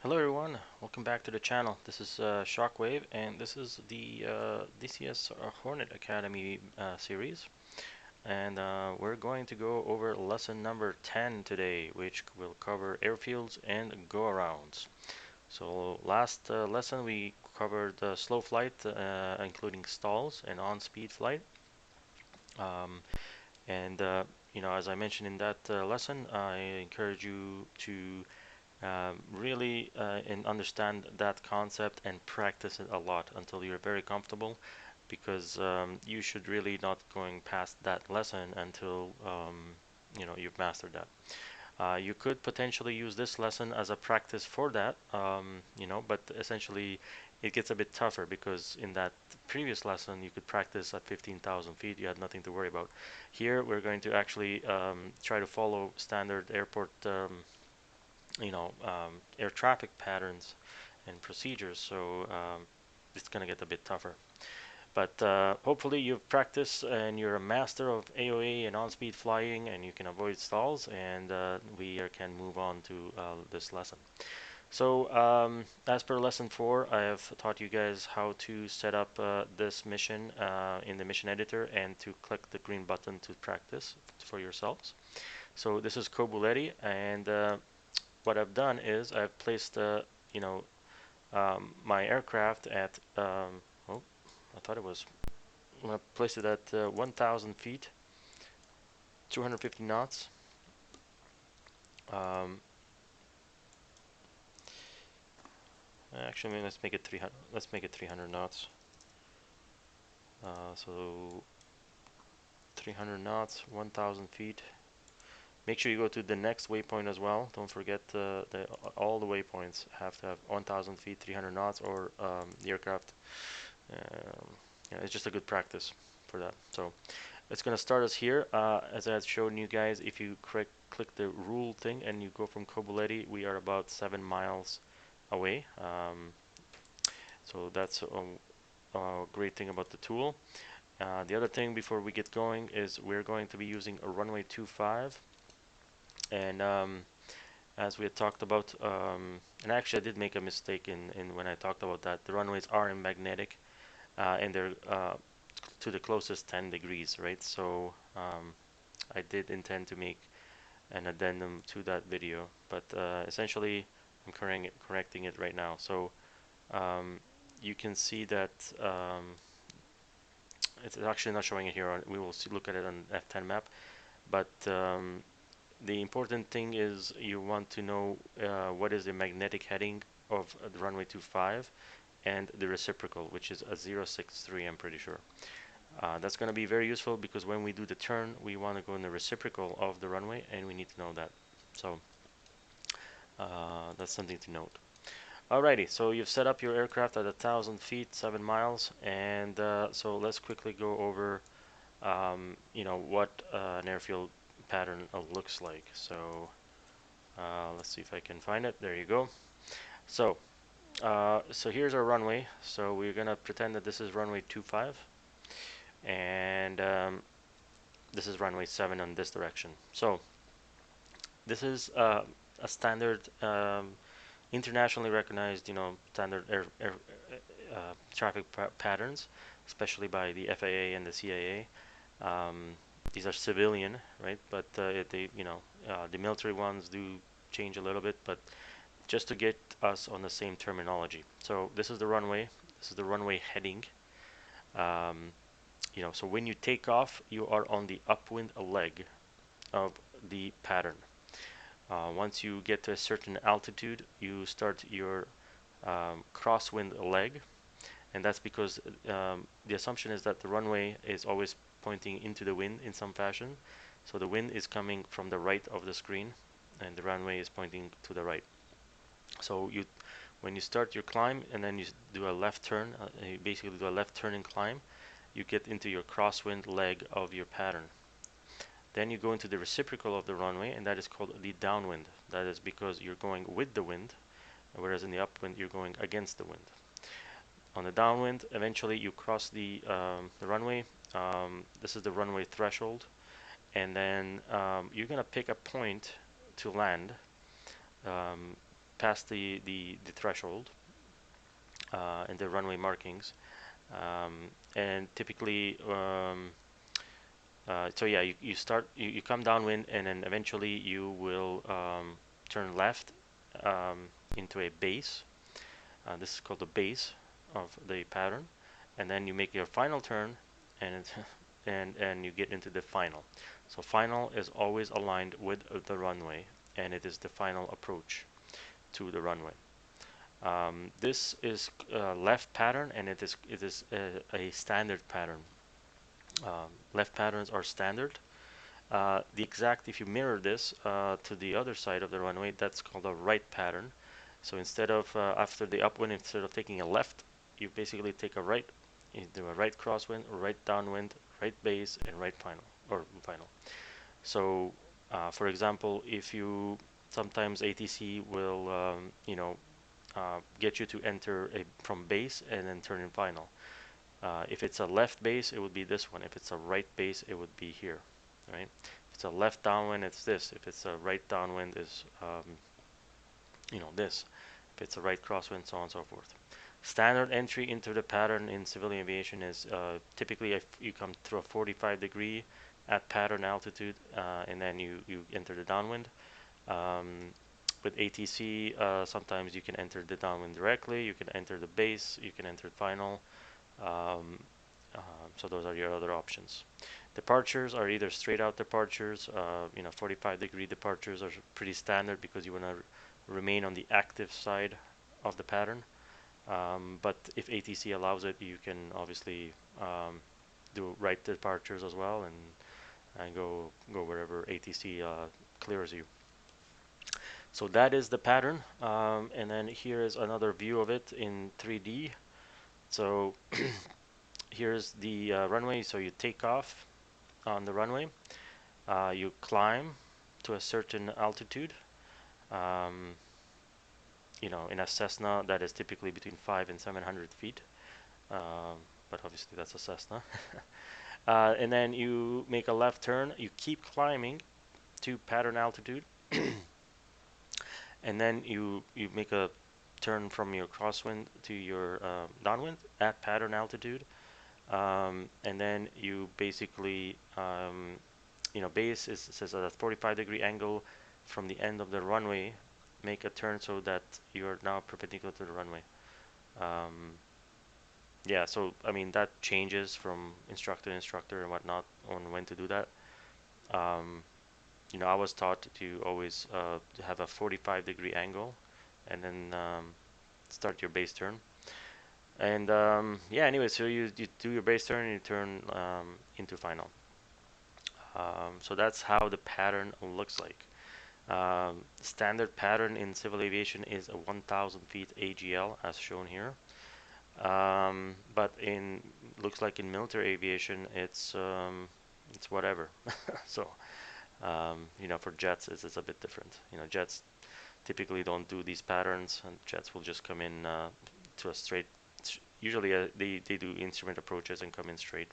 Hello everyone, welcome back to the channel. This is Shockwave and this is the DCS Hornet Academy series, and we're going to go over lesson number 10 today, which will cover airfields and go-arounds. So last lesson we covered slow flight, including stalls and on-speed flight. Um, and as I mentioned in that lesson, I encourage you to really and understand that concept and practice it a lot until you're very comfortable, because you should really not going past that lesson until you've mastered that. You could potentially use this lesson as a practice for that, but essentially it gets a bit tougher because in that previous lesson you could practice at 15,000 feet, you had nothing to worry about. Here we're going to actually try to follow standard airport air traffic patterns and procedures, so it's going to get a bit tougher. But hopefully you've practiced and you're a master of AOA and on-speed flying and you can avoid stalls, and we can move on to this lesson. So as per lesson 4, I have taught you guys how to set up this mission in the mission editor and to click the green button to practice for yourselves. So this is Kobuletti, and what I've done is I've placed my aircraft at oh, I thought it was I placed it at 1,000 feet, 250 knots. Um, Actually, let's make it 300. Let's make it 300 knots. So 300 knots, 1,000 feet. Make sure you go to the next waypoint as well. Don't forget all the waypoints have to have 1,000 feet, 300 knots, or the aircraft. Yeah, it's just a good practice for that. So it's going to start us here. As I had shown you guys, if you click the rule thing and you go from Kobuletti, we are about 7 miles away. So that's a great thing about the tool. The other thing before we get going is we're going to be using a runway 25, and as we had talked about, and actually I did make a mistake in when I talked about that. The runways are in magnetic, and they're to the closest 10 degrees, right? So I did intend to make an addendum to that video, but essentially I'm correcting it right now. So um, you can see that it's actually not showing it here. We will look at it on F10 map, but the important thing is you want to know what is the magnetic heading of the runway 25 and the reciprocal, which is a 063, I'm pretty sure. That's going to be very useful because when we do the turn, we want to go in the reciprocal of the runway, and we need to know that. So that's something to note. Alrighty, so you've set up your aircraft at 1,000 feet, 7 miles, and so let's quickly go over, what an airfield pattern looks like. So let's see if I can find it. There you go. So, so here's our runway. So we're gonna pretend that this is runway 25, and this is runway 7 on this direction. So this is a standard, internationally recognized, standard air traffic patterns, especially by the FAA and the CAA. These are civilian, right? But the military ones do change a little bit, but just to get us on the same terminology. So this is the runway. This is the runway heading. Um, so when you take off, you are on the upwind leg of the pattern. Once you get to a certain altitude, you start your crosswind leg, and that's because the assumption is that the runway is always pointing into the wind in some fashion. So the wind is coming from the right of the screen, and the runway is pointing to the right. So when you start your climb and then you do a left turn, you basically do a left turning climb, you get into your crosswind leg of your pattern. Then you go into the reciprocal of the runway, and that is called the downwind. That is because you're going with the wind, whereas in the upwind you're going against the wind. On the downwind, eventually you cross the runway. This is the runway threshold, and then you're gonna pick a point to land. past the threshold and the runway markings, and typically so yeah, you start, you come downwind, and then eventually you will turn left into a base. This is called the base of the pattern, and then you make your final turn, and and you get into the final. So final is always aligned with the runway, and it is the final approach to the runway. This is left pattern, and it is a standard pattern. Left patterns are standard. The exact, if you mirror this to the other side of the runway, that's called a right pattern. So instead of after the upwind, instead of taking a left, you basically take a right. You do a right crosswind, right downwind, right base, and right final or final. So, for example, if you sometimes ATC will get you to enter from base and then turn in final. If it's a left base, it would be this one. If it's a right base, it would be here, right? If it's a left downwind, it's this. If it's a right downwind, is this. If it's a right crosswind, so on and so forth. Standard entry into the pattern in civil aviation is typically if you come through a 45-degree at pattern altitude, and then you enter the downwind. With ATC, sometimes you can enter the downwind directly. You can enter the base. You can enter final. So those are your other options. Departures are either straight out departures. 45-degree departures are pretty standard because you want to remain on the active side of the pattern. But if ATC allows it, you can obviously do right departures as well, and go wherever ATC clears you. So that is the pattern, and then here is another view of it in 3D. So here's the runway. So you take off on the runway, you climb to a certain altitude. In a Cessna, that is typically between 500 and 700 feet, but obviously that's a Cessna. And then you make a left turn. You keep climbing to pattern altitude, and then you make a turn from your crosswind to your downwind at pattern altitude. And then you basically, base says at a 45-degree angle from the end of the runway, make a turn so that you're now perpendicular to the runway. Yeah, so I mean that changes from instructor to instructor and whatnot on when to do that. I was taught to always have a 45-degree angle, and then start your base turn. And yeah, anyway, so you do your base turn and you turn into final. So that's how the pattern looks like. Standard pattern in civil aviation is a 1,000 feet AGL as shown here. But looks like in military aviation it's whatever. So for jets it's a bit different. Jets typically don't do these patterns, and jets will just come in to a straight. Usually they do instrument approaches and come in straight.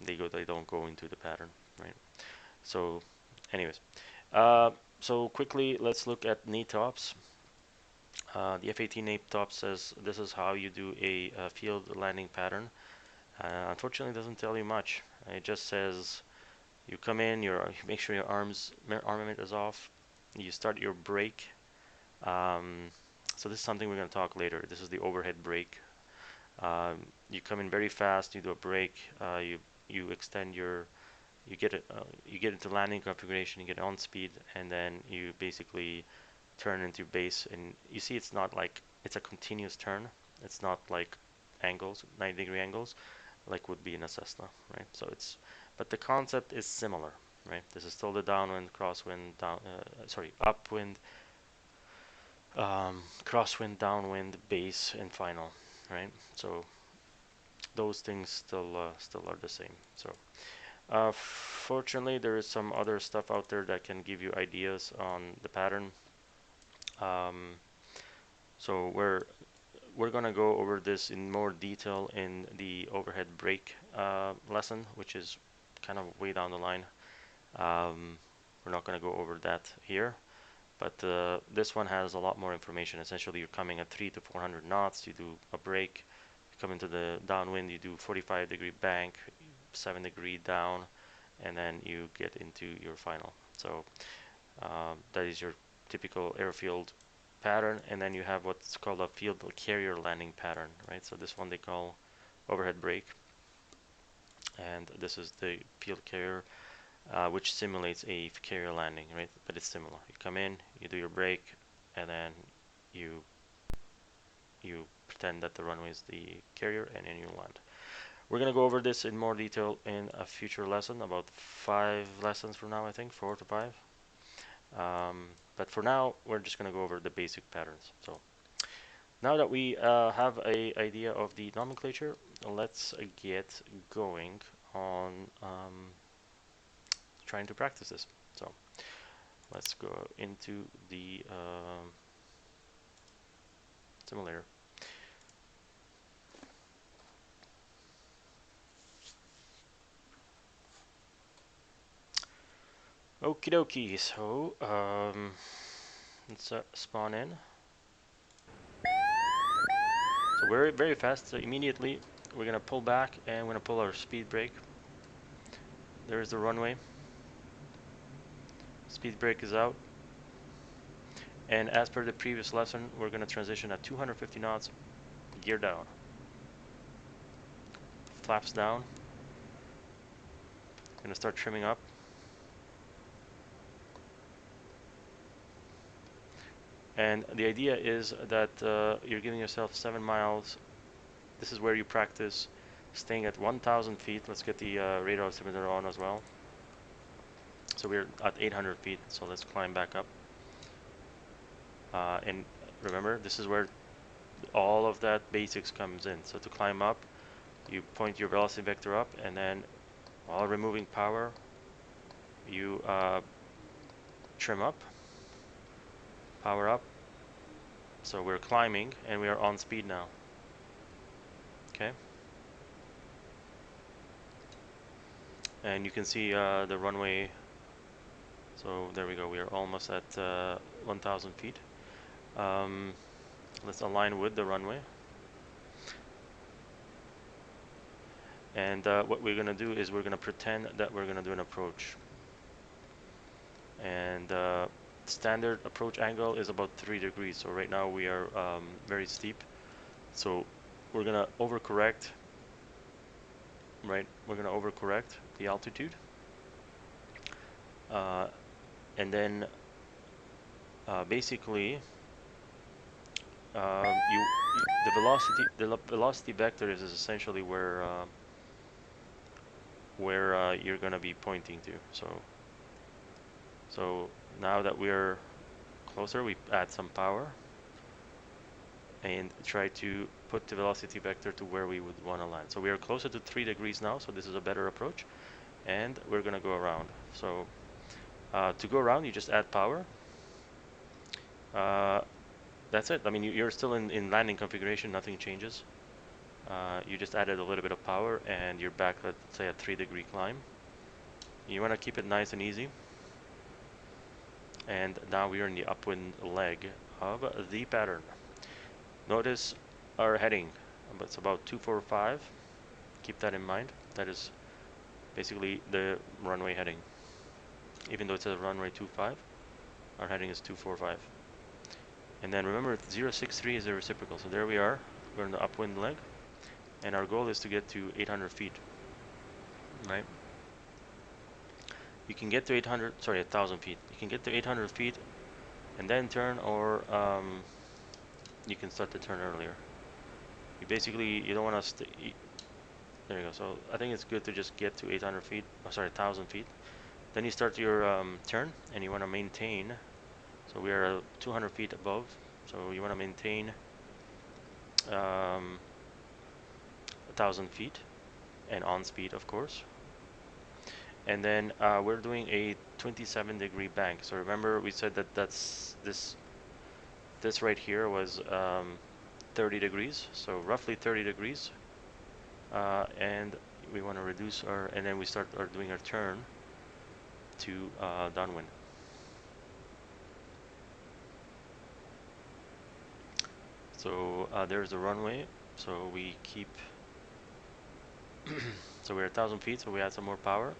They don't go into the pattern, right? So anyways, so quickly let's look at NATOPS. The F-18 NATOPS says this is how you do a field landing pattern. Unfortunately, it doesn't tell you much. It just says you come in, you make sure your armament is off, you start your brake. So this is something we're going to talk later. This is the overhead brake. You come in very fast, you do a brake, you extend you get into landing configuration, you get on speed, and then you basically turn into base. And you see it's not like it's a continuous turn. It's not like angles, 90-degree angles, like would be in a Cessna, right? But the concept is similar, right? This is still the downwind, crosswind, upwind, crosswind, downwind, base, and final, right? So those things still are the same. So fortunately, there is some other stuff out there that can give you ideas on the pattern. So we're gonna go over this in more detail in the overhead brake lesson, which is kind of way down the line. We're not gonna go over that here. But this one has a lot more information. Essentially, you're coming at 300 to 400 knots. You do a break. You come into the downwind. You do 45-degree bank, 7-degree down, and then you get into your final. So that is your typical airfield pattern. And then you have what's called a field carrier landing pattern, right? So this one they call overhead break, and this is the field carrier, which simulates a carrier landing, right? But it's similar. You come in, you do your break, and then you pretend that the runway is the carrier, and then you land. We're gonna go over this in more detail in a future lesson, about 5 lessons from now, I think, 4 to 5. But for now, we're just gonna go over the basic patterns. So now that we have an idea of the nomenclature, let's get going on trying to practice this. So let's go into the simulator. Okie dokie, so let's spawn in. So we're very fast, so immediately we're gonna pull back and we're gonna pull our speed brake. There's the runway. Speed brake is out. And as per the previous lesson, we're gonna transition at 250 knots, gear down. Flaps down. Gonna start trimming up. And the idea is that you're giving yourself 7 miles. This is where you practice staying at 1,000 feet. Let's get the radar altimeter on as well. So we're at 800 feet, so let's climb back up. And remember, this is where all of that basics comes in. So to climb up, you point your velocity vector up, and then while removing power, you trim up, power up. So we're climbing, and we are on speed now. Okay. And you can see the runway. So there we go. We are almost at 1,000 feet. Let's align with the runway. And what we're going to do is we're going to pretend that we're going to do an approach. And standard approach angle is about 3 degrees. So right now we are very steep. So we're going to overcorrect. Right, we're going to overcorrect the altitude. And then basically the velocity vector is essentially where you're going to be pointing to. So now that we're closer, we add some power and try to put the velocity vector to where we would want to land. So we are closer to 3 degrees now, so this is a better approach, and we're going to go around. So to go around, you just add power. That's it. I mean, you're still in landing configuration, nothing changes. You just added a little bit of power, and you're back at, say, a 3-degree climb. You want to keep it nice and easy. And now we are in the upwind leg of the pattern. Notice our heading. It's about 245. Keep that in mind. That is basically the runway heading. Even though it says runway 25, our heading is 245. And then remember, 063 is the reciprocal. So there we are. We're in the upwind leg. And our goal is to get to 800 feet. Right? You can get to 1,000 feet. You can get to 800 feet and then turn, or you can start to turn earlier. You don't want to stay. There you go. So I think it's good to just get to 800 feet. 1,000 feet. Then you start your turn, and you want to maintain. So we are 200 feet above. So you want to maintain 1,000 feet, and on speed, of course. And then we're doing a 27-degree bank. So remember, we said that this right here was 30 degrees, so roughly 30 degrees. And we want to reduce and then we start doing our turn to downwind. So there's the runway. So we keep. So we're 1,000 feet. So we add some more power.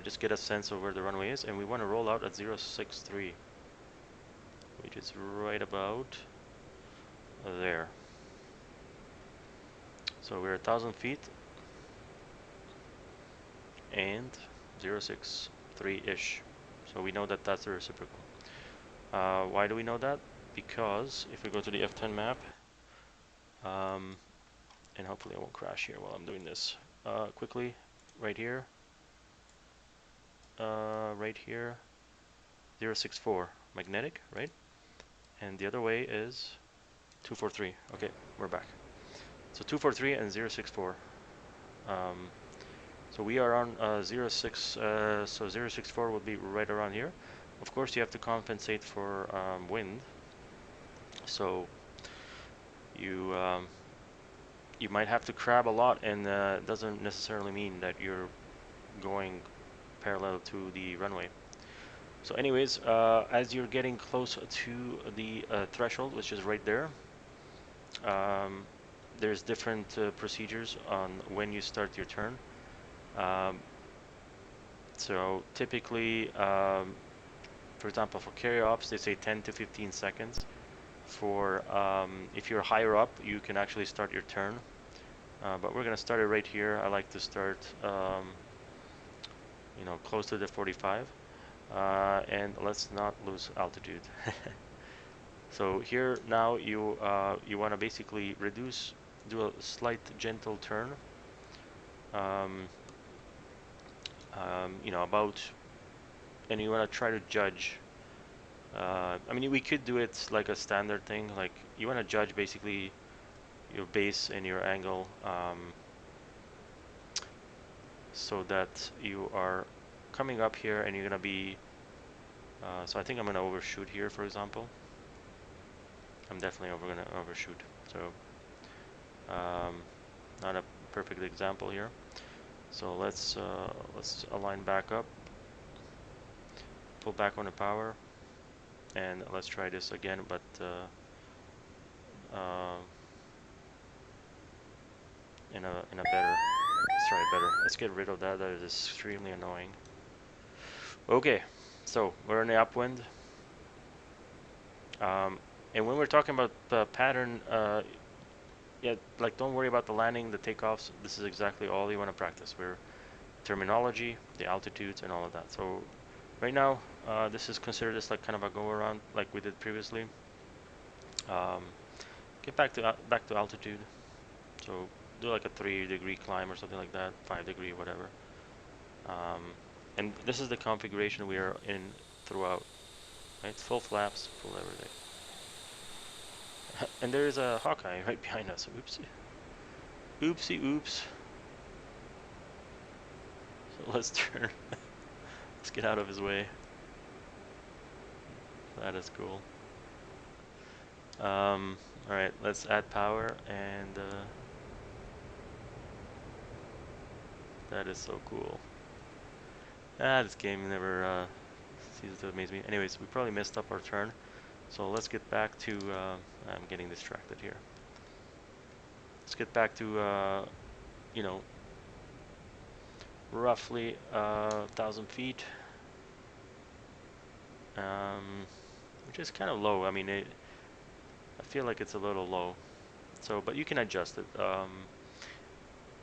Just get a sense of where the runway is, and we want to roll out at 063, which is right about there. So we're 1,000 feet and 063-ish. So we know that that's the reciprocal. Why do we know that? Because if we go to the F10 map, and hopefully I won't crash here while I'm doing this quickly, right here, 064 magnetic, right? And the other way is 243. Okay, we're back. So 243 and 064. So we are on 06, so 064 will be right around here. Of course, you have to compensate for wind. So you you might have to crab a lot, and it doesn't necessarily mean that you're going parallel to the runway. So anyways, as you're getting close to the threshold, which is right there, there's different procedures on when you start your turn. So typically, for example, for carry ops, they say 10 to 15 seconds. For if you're higher up, you can actually start your turn. But we're gonna start it right here. I like to start, close to the 45, and let's not lose altitude. So here now you want to basically do a slight gentle turn. About, and you want to try to judge. I mean, we could do it like a standard thing. Like you want to judge basically your base and your angle, so that you are coming up here and you're gonna be. So I think I'm gonna overshoot here, for example. I'm definitely gonna overshoot. So not a perfect example here. So let's align back up, pull back on the power, and let's try this again. But in a better. Let's try it better. Let's get rid of that. That is extremely annoying. Okay, so we're in the upwind. And when we're talking about the pattern, yeah, like don't worry about the landing, the takeoffs. This is exactly all you want to practice. We're terminology, the altitudes, and all of that. So right now, this is considered just like kind of a go around, like we did previously. Get back to altitude. So do like a 3-degree climb or something like that, 5-degree, whatever. And this is the configuration we are in throughout. Right, full flaps, full everything. And there is a Hawkeye right behind us. Oopsie. Oopsie oops. So let's turn. Let's get out of his way. That is cool. Alright, let's add power, and that is so cool. This game never ceases to amaze me. Anyways, we probably messed up our turn. So let's get back to, I'm getting distracted here. Let's get back to, roughly 1,000 feet. Which is kind of low. I mean, I feel like it's a little low. So, but you can adjust it.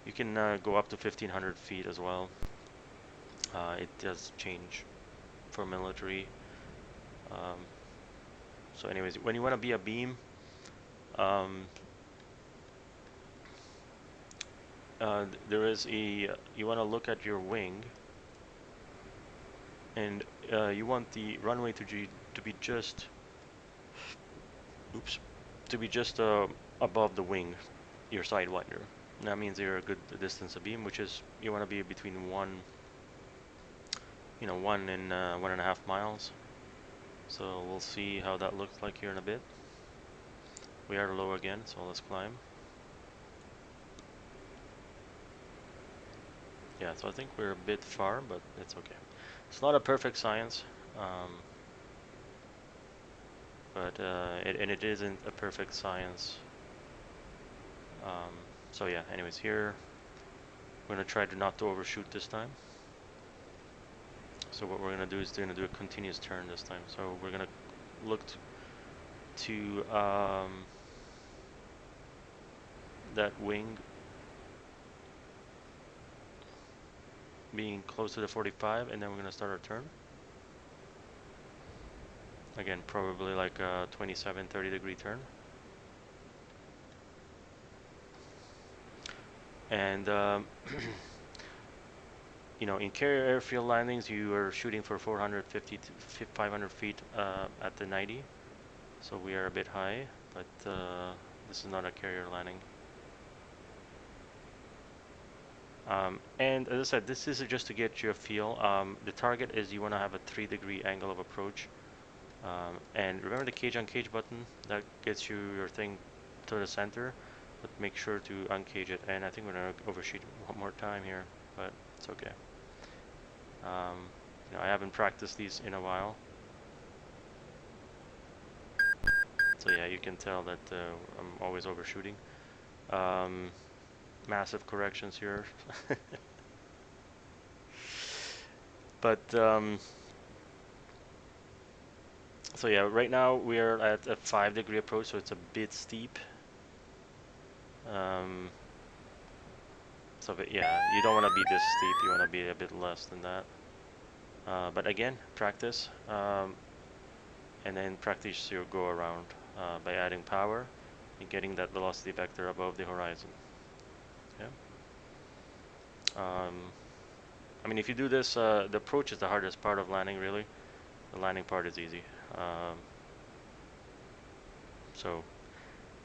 You can go up to 1,500 feet as well. It does change for military. So anyways, when you want to be a beam, there is you want to look at your wing, and you want the runway to be just, above the wing, your sidewinder. That means you're a good distance abeam, which is you want to be between 1 and 1.5 miles. So we'll see how that looks like here in a bit. We are low again, so let's climb. Yeah, so I think we're a bit far, but it's okay. It's not a perfect science. but it isn't a perfect science. So yeah, anyways, here we're gonna try to not to overshoot this time. So what we're gonna do is do a continuous turn this time. So we're gonna look to that wing being close to the 45, and then we're gonna start our turn. Again, probably like a 27, 30-degree turn. And you know, in carrier airfield landings, you are shooting for 450 to 500 feet at the 90. So we are a bit high, but this is not a carrier landing. And as I said, this is just to get you a feel. The target is you want to have a 3-degree angle of approach. And remember the cage uncage button? That gets you your thing to the center, but make sure to uncage it. And I think we're gonna overshoot one more time here, but it's okay. You know, I haven't practiced these in a while. So yeah, you can tell that I'm always overshooting. Massive corrections here. But so yeah, right now we are at a 5-degree approach, so it's a bit steep. So but yeah, you don't want to be this steep. You want to be a bit less than that. But again, practice, and then practice your go around by adding power and getting that velocity vector above the horizon. Yeah. I mean, if you do this, the approach is the hardest part of landing, really. The landing part is easy. So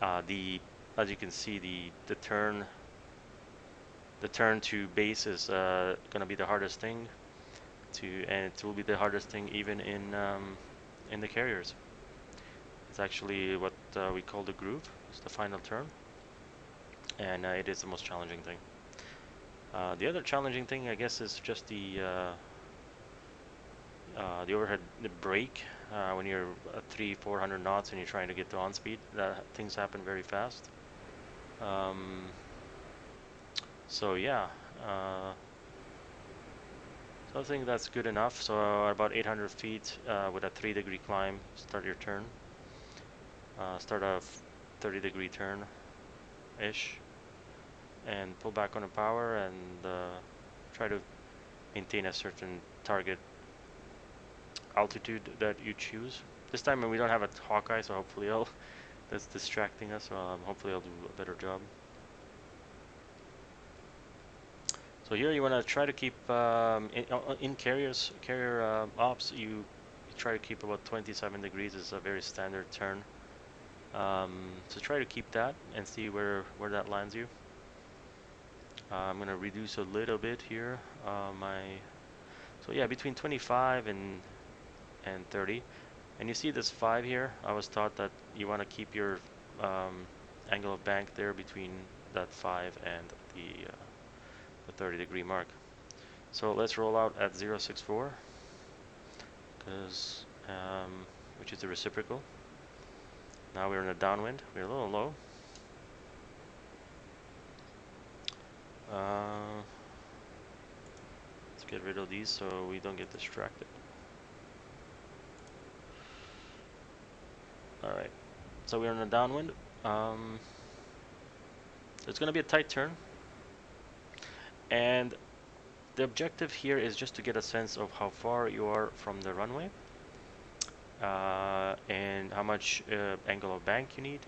as you can see, the turn to base is gonna be the hardest thing and it will be the hardest thing even in the carriers. It's actually what we call the groove. It's the final turn, and it is the most challenging thing. The other challenging thing, I guess, is just the overhead brake. When you're at 300-400 knots and you're trying to get to on speed, things happen very fast. So yeah, so I think that's good enough. So about 800 feet with a 3-degree climb, start your turn. Start a 30-degree turn-ish, and pull back on the power and try to maintain a certain target altitude that you choose. This time we don't have a Hawkeye, so hopefully that's distracting us. So hopefully I'll do a better job. So here you want to try to keep in carrier ops. You try to keep about 27 degrees is a very standard turn. So try to keep that and see where that lands you. I'm gonna reduce a little bit here. So yeah, between 25 and 30. And you see this 5 here. I was taught that you want to keep your angle of bank there between that 5 and the 30-degree mark. So let's roll out at 064, because which is the reciprocal. Now we're in a downwind. We're a little low. Let's get rid of these so we don't get distracted. All right. So we're in a downwind. It's going to be a tight turn, and the objective here is just to get a sense of how far you are from the runway, and how much angle of bank you need,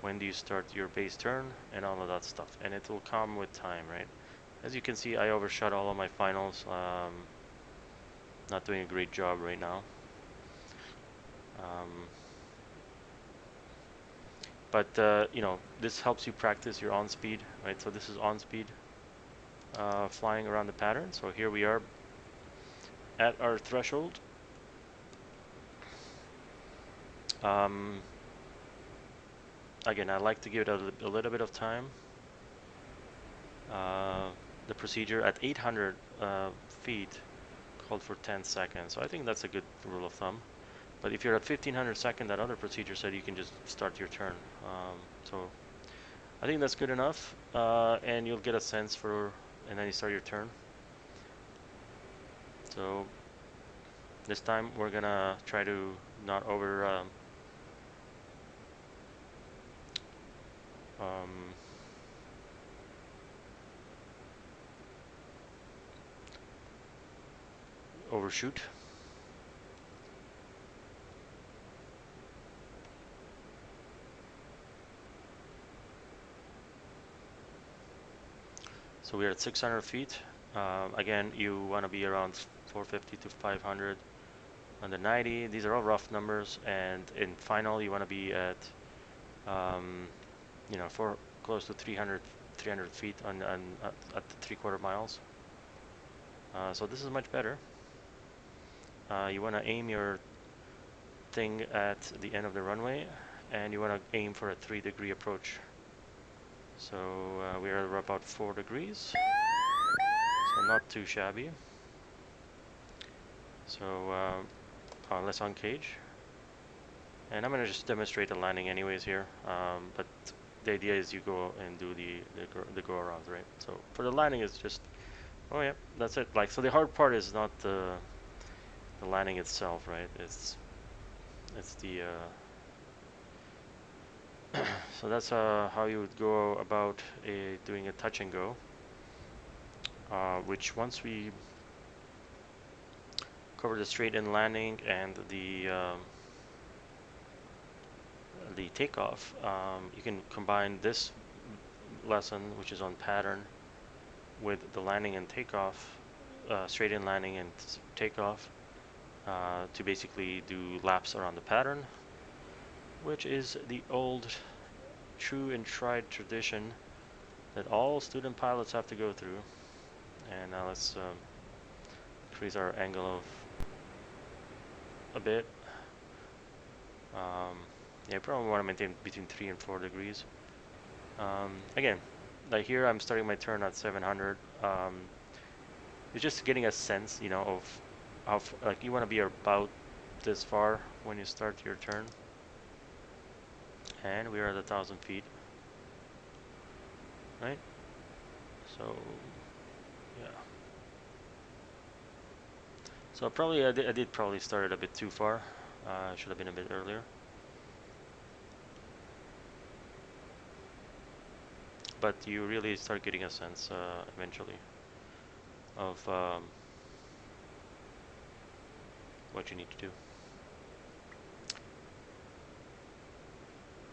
when do you start your base turn, and all of that stuff. And it will come with time, right? As you can see, I overshot all of my finals. Not doing a great job right now. But you know, this helps you practice your on speed, right? So this is on speed flying around the pattern. So here we are at our threshold. Again, I like to give it a little bit of time. The procedure at 800 feet called for 10 seconds. So I think that's a good rule of thumb. But if you're at 1500 that other procedure said you can just start your turn. So I think that's good enough, and you'll get a sense for, and then you start your turn. So this time we're gonna try to not overshoot. So we're at 600 feet. Again, you want to be around 450 to 500 on the 90. These are all rough numbers, and in final you want to be at for close to 300 feet at the 3/4 miles. So this is much better. You want to aim your thing at the end of the runway, and you want to aim for a 3-degree approach. So we are about 4 degrees, so not too shabby. So let's on cage, and I'm gonna just demonstrate the landing anyways here. But the idea is you go and do the go around, right? So for the landing, it's just, oh yeah, that's it. Like, so the hard part is not the landing itself, right? It's the so that's how you would go about doing a touch and go, which once we cover the straight in landing and the takeoff, you can combine this lesson, which is on pattern, with the landing and takeoff, straight in landing and takeoff, to basically do laps around the pattern, which is the old true and tried tradition that all student pilots have to go through. And now let's increase our angle of a bit. Yeah, probably want to maintain between 3 and 4 degrees. Again, like here I'm starting my turn at 700. It's just getting a sense, of how like you want to be about this far when you start your turn. And we are at 1,000 feet, right? So yeah. So probably I did probably start it a bit too far. Should have been a bit earlier. But you really start getting a sense eventually of what you need to do.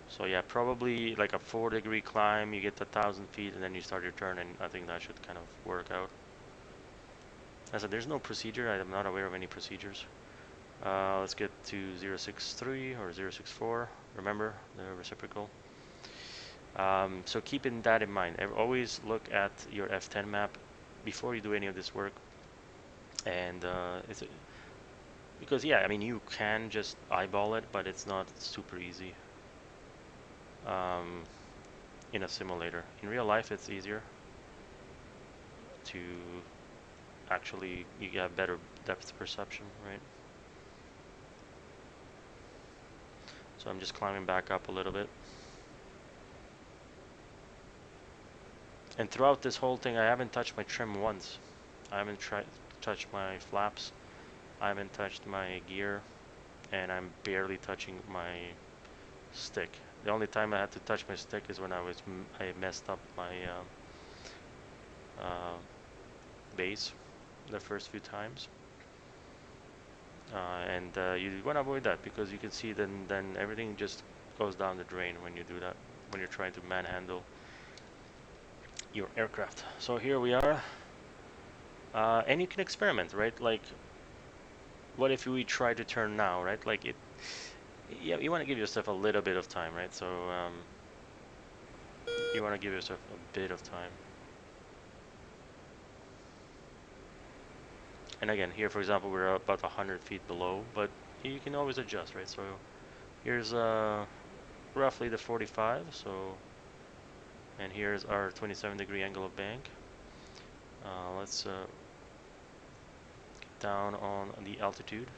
So yeah, probably like a 4-degree climb, you get to 1,000 feet, and then you start your turn, and I think that should kind of work out. As I said, there's no procedure. I'm not aware of any procedures. Let's get to 063 or 064. Remember the reciprocal. So keeping that in mind, always look at your F10 map before you do any of this work. And because yeah, I mean, you can just eyeball it, but it's not super easy in a simulator. In real life, it's easier to actually, you get better depth perception, right? So I'm just climbing back up a little bit. And throughout this whole thing, I haven't touched my trim once. I haven't touched my flaps. I haven't touched my gear, and I'm barely touching my stick. The only time I had to touch my stick is when I messed up my base the first few times. And you want to avoid that, because you can see then everything just goes down the drain when you do that, when you're trying to manhandle your aircraft. So here we are, and you can experiment, right? Like, what if we try to turn now, right? Like yeah, you want to give yourself a little bit of time, right? So you want to give yourself a bit of time. And again, here, for example, we're about 100 feet below, but you can always adjust, right? So here's roughly the 45, so, and here's our 27-degree angle of bank. Let's get down on the altitude.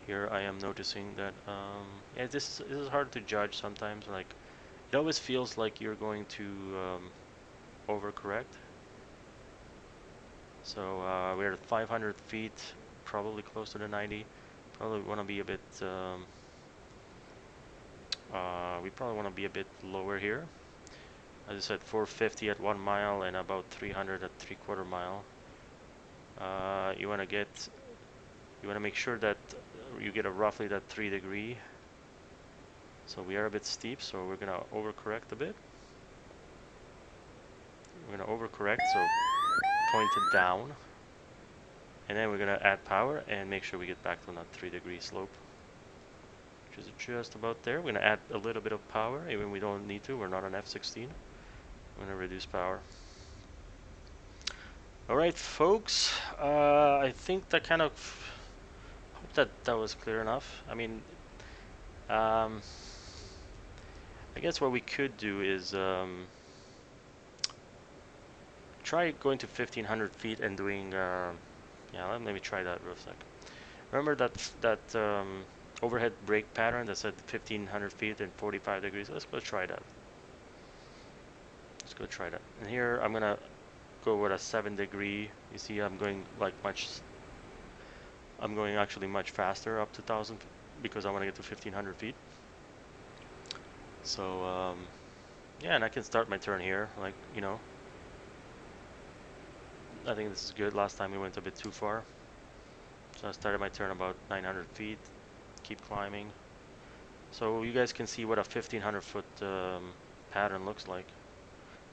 here I am noticing that yeah, this is hard to judge sometimes. Like it always feels like you're going to overcorrect. So we're at 500 feet, probably close to the 90. Probably want to be a bit. We probably want to be a bit lower here. As I said, 450 at 1 mile and about 300 at 3/4 mile. You want to make sure that you get a roughly that 3 degree. So we are a bit steep, so we're gonna overcorrect a bit. We're gonna overcorrect, so point it down, and then we're gonna add power and make sure we get back to that 3 degree slope, which is just about there. We're gonna add a little bit of power, even we don't need to. We're not on F16. I'm gonna reduce power. All right, folks. I think that kind of hope that was clear enough. I mean, I guess what we could do is try going to 1500 feet and doing. Yeah, let me try that real sec. Remember that overhead brake pattern that said 1500 feet and 45 degrees? Let's go try that. Let's go try that. And here I'm gonna go with a 7 degree. You see, I'm going actually much faster up to 1000 because I want to get to 1500 feet. So yeah, and I can start my turn here, like, you know. I think this is good. Last time we went a bit too far. So I started my turn about 900 feet. Keep climbing. So you guys can see what a 1500 foot pattern looks like.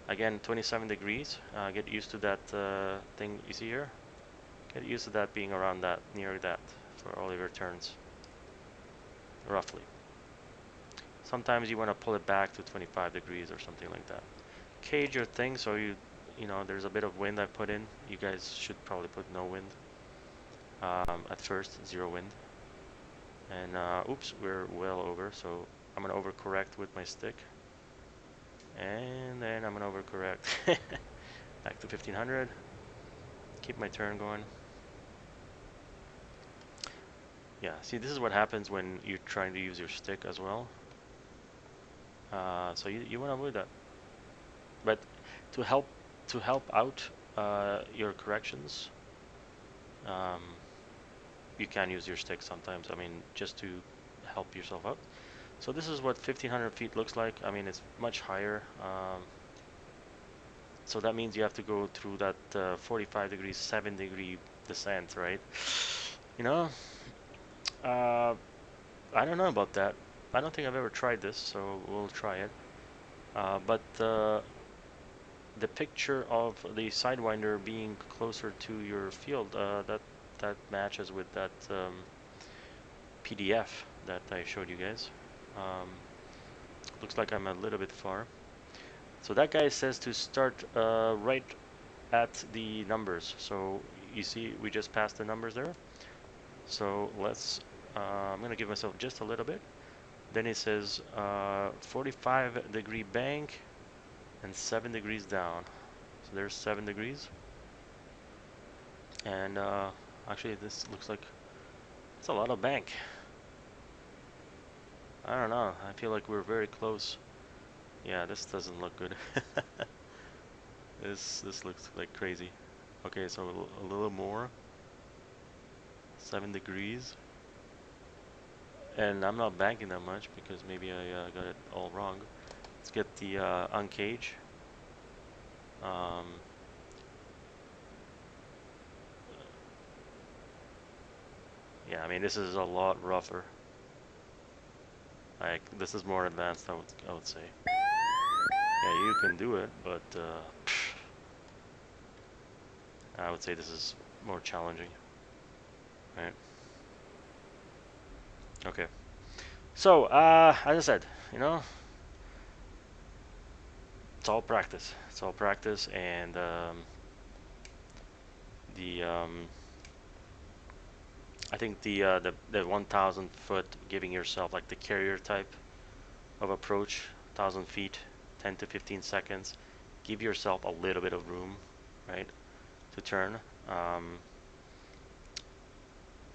Again, 27 degrees. Get used to that thing you see here. Get used to that being around that, near that, for all of your turns. Roughly. Sometimes you want to pull it back to 25 degrees or something like that. Cage your thing so you know, there's a bit of wind I put in. You guys should probably put no wind. At first, 0 wind. And oops, we're well over, so I'm gonna overcorrect with my stick. And then I'm gonna overcorrect. Back to 1500. Keep my turn going. Yeah, see, this is what happens when you're trying to use your stick as well. So you want to avoid that. But to help out your corrections, um, you can use your stick sometimes. I mean, just to help yourself out. So this is what 1500 feet looks like. I mean, it's much higher. So that means you have to go through that 45 degrees, 7 degree descent, right? You know, uh, I don't know about that. I don't think I've ever tried this, so we'll try it. But the picture of the Sidewinder being closer to your field, that matches with that PDF that I showed you guys. Looks like I'm a little bit far. So that guy says to start right at the numbers. So you see, we just passed the numbers there. So let's. I'm gonna give myself just a little bit. Then it says 45 degree bank and 7 degrees down. So there's 7 degrees. And actually, this looks like it's a lot of bank. I don't know. I feel like we're very close. Yeah, this doesn't look good. This looks like crazy. Okay, so a little more. 7 degrees. And I'm not banking that much because maybe I got it all wrong. Let's get the uncage. Yeah, I mean, this is a lot rougher. Like, this is more advanced, I would say. Yeah, you can do it, but I would say this is more challenging, right? Okay. So, as I said, you know, it's all practice. It's all practice, and the I think the 1,000 foot, giving yourself like the carrier type of approach, 1,000 feet, 10 to 15 seconds. Give yourself a little bit of room, right, to turn.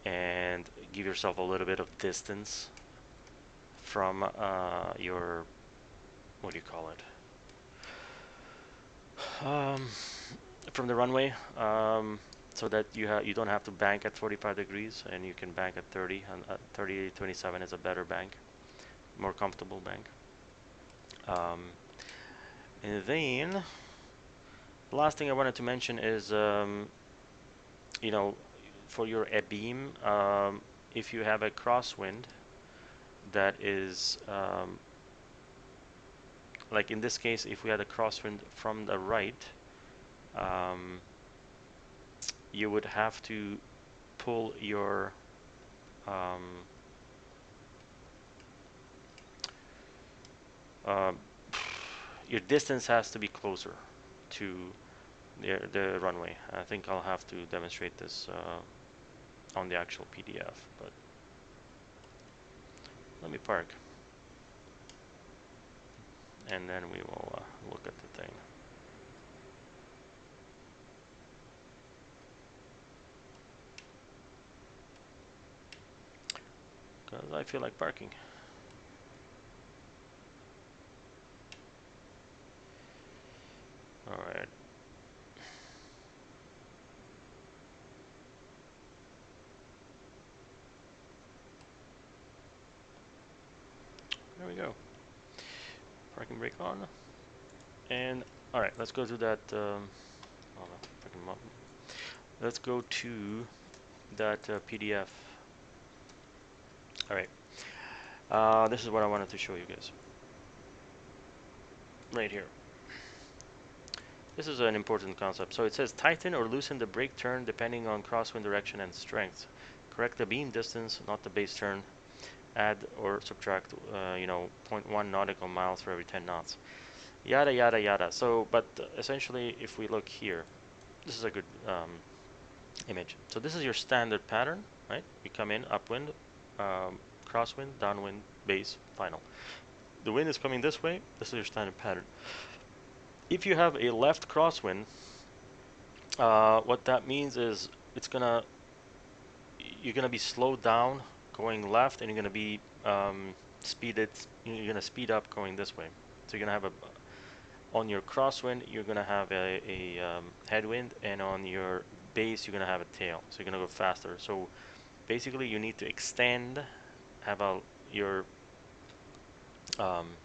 and give yourself a little bit of distance from your, what do you call it? Um, from the runway, so that you don't have to bank at 45 degrees and you can bank at 30. And 30, 27 is a better bank, more comfortable bank. And then the last thing I wanted to mention is, you know, for your beam, if you have a crosswind that is, like in this case, if we had a crosswind from the right, um, you would have to pull um, uh, your distance has to be closer to the runway. I think I'll have to demonstrate this on the actual PDF, but let me park and then we will look at the thing. Because I feel like parking. Alright. There we go. Parking brake on. And alright, let's go to that. Let's go to that PDF. Alright. This is what I wanted to show you guys. Right here. This is an important concept. So it says tighten or loosen the brake turn depending on crosswind direction and strength. Correct the beam distance, not the base turn. Add or subtract, you know, 0.1 nautical miles for every 10 knots. Yada, yada, yada. So, but essentially, if we look here, this is a good image. So this is your standard pattern, right? You come in, upwind, crosswind, downwind, base, final. The wind is coming this way. This is your standard pattern. If you have a left crosswind, what that means is you're gonna be slowed down going left, and you're gonna be you're gonna speed up going this way. So you're gonna have on your crosswind, you're gonna have a headwind, and on your base, you're gonna have a tail. So you're gonna go faster. So basically, you need to extend, have your um,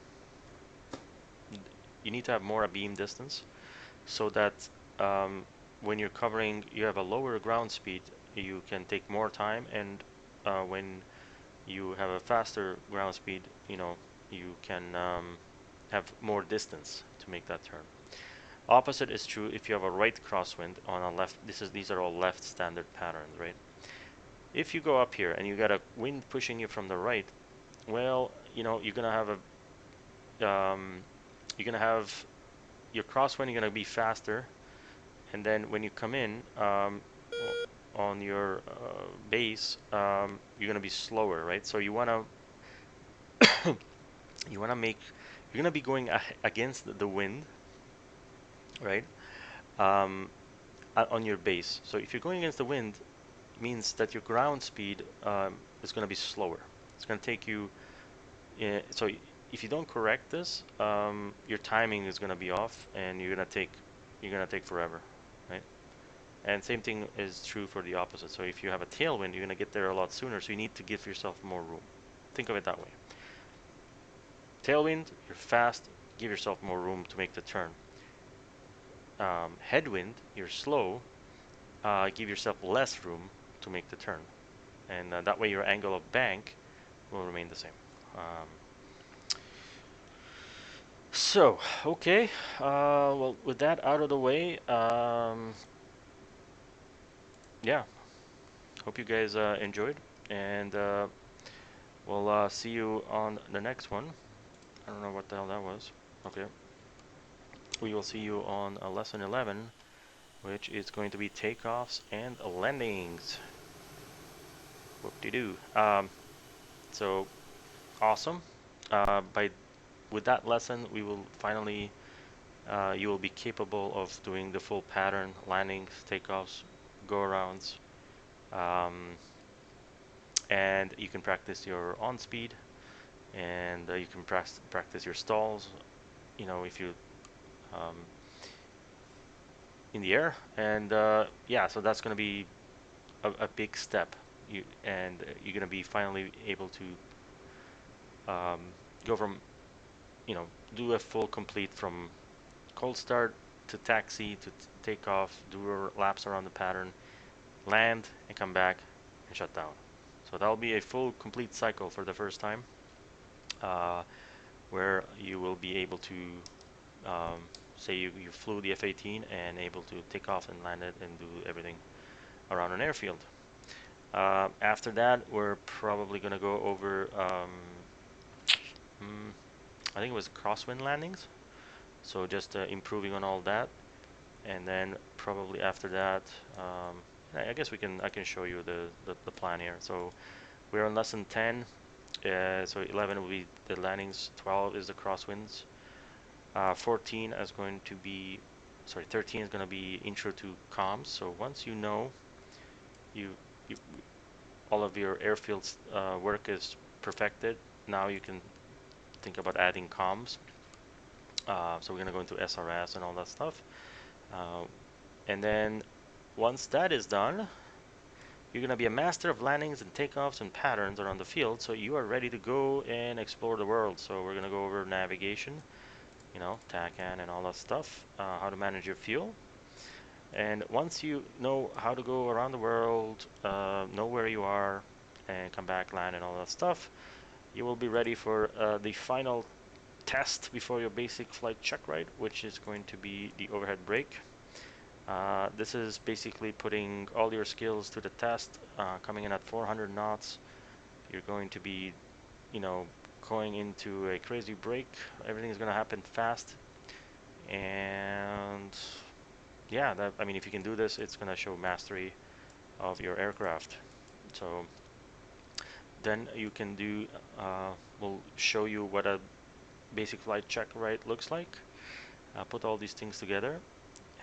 you need to have more beam distance, so that when you're covering, you have a lower ground speed, you can take more time, and when you have a faster ground speed, you know, you can have more distance to make that turn. Opposite is true if you have a right crosswind on a left. These are all left standard patterns, right? If you go up here and you got a wind pushing you from the right, well, you know, you're gonna have your crosswind. You're gonna be faster, and then when you come in on your base, you're gonna be slower, right? So you wanna make, you're gonna be going against the wind, right? Um, on your base. So if you're going against the wind, it means that your ground speed is gonna be slower. It's gonna take you. So if you don't correct this, your timing is gonna be off, and you're gonna take forever, right? And same thing is true for the opposite. So if you have a tailwind, you're gonna get there a lot sooner. So you need to give yourself more room. Think of it that way. Tailwind, you're fast. Give yourself more room to make the turn. Headwind, you're slow. Give yourself less room to make the turn, and that way your angle of bank will remain the same. So, okay, well, with that out of the way, yeah, hope you guys enjoyed, and we'll see you on the next one. I don't know what the hell that was. Okay. We will see you on lesson 11, which is going to be takeoffs and landings. Whoop-de-doo. So, awesome. With that lesson, we will finally you will be capable of doing the full pattern, landings, takeoffs, go-arounds, and you can practice your on speed, and you can practice your stalls, you know, if you um, in the air. And yeah, so that's going to be a big step. You're going to be finally able to go from, you know, do a full complete from cold start to taxi to take off, do laps around the pattern, land and come back and shut down. So that'll be a full complete cycle for the first time, uh, where you will be able to um, say you flew the F-18 and able to take off and land it and do everything around an airfield. After that, we're probably going to go over, I think it was crosswind landings. So just improving on all that, and then probably after that, I guess I can show you the plan here. So we're on lesson 10. So 11 will be the landings, 12 is the crosswinds, 14 is going to be, sorry, 13 is going to be intro to comms. So once you know you, you all of your airfields work is perfected, now you can think about adding comms. So we're going to go into SRS and all that stuff. And then once that is done, you're going to be a master of landings and takeoffs and patterns around the field, so you are ready to go and explore the world. So we're going to go over navigation, you know, TACAN and all that stuff, how to manage your fuel. And once you know how to go around the world, know where you are, and come back, land, and all that stuff, you will be ready for the final test before your basic flight check ride, which is going to be the overhead brake. This is basically putting all your skills to the test, coming in at 400 knots. You're going to be, you know, going into a crazy brake. Everything is going to happen fast. And yeah, I mean, if you can do this, it's going to show mastery of your aircraft. So then you can do, we'll show you what a basic flight check ride looks like. Put all these things together,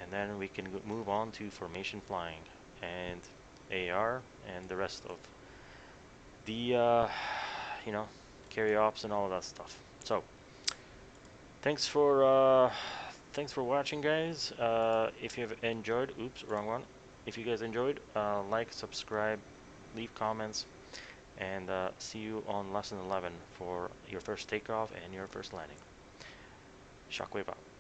and then we can move on to formation flying and AR and the rest of the you know, carry ops and all of that stuff. So thanks for watching, guys. If you have enjoyed, oops, wrong one. If you guys enjoyed, like, subscribe, leave comments, and see you on lesson 11 for your first takeoff and your first landing. Shockwave out.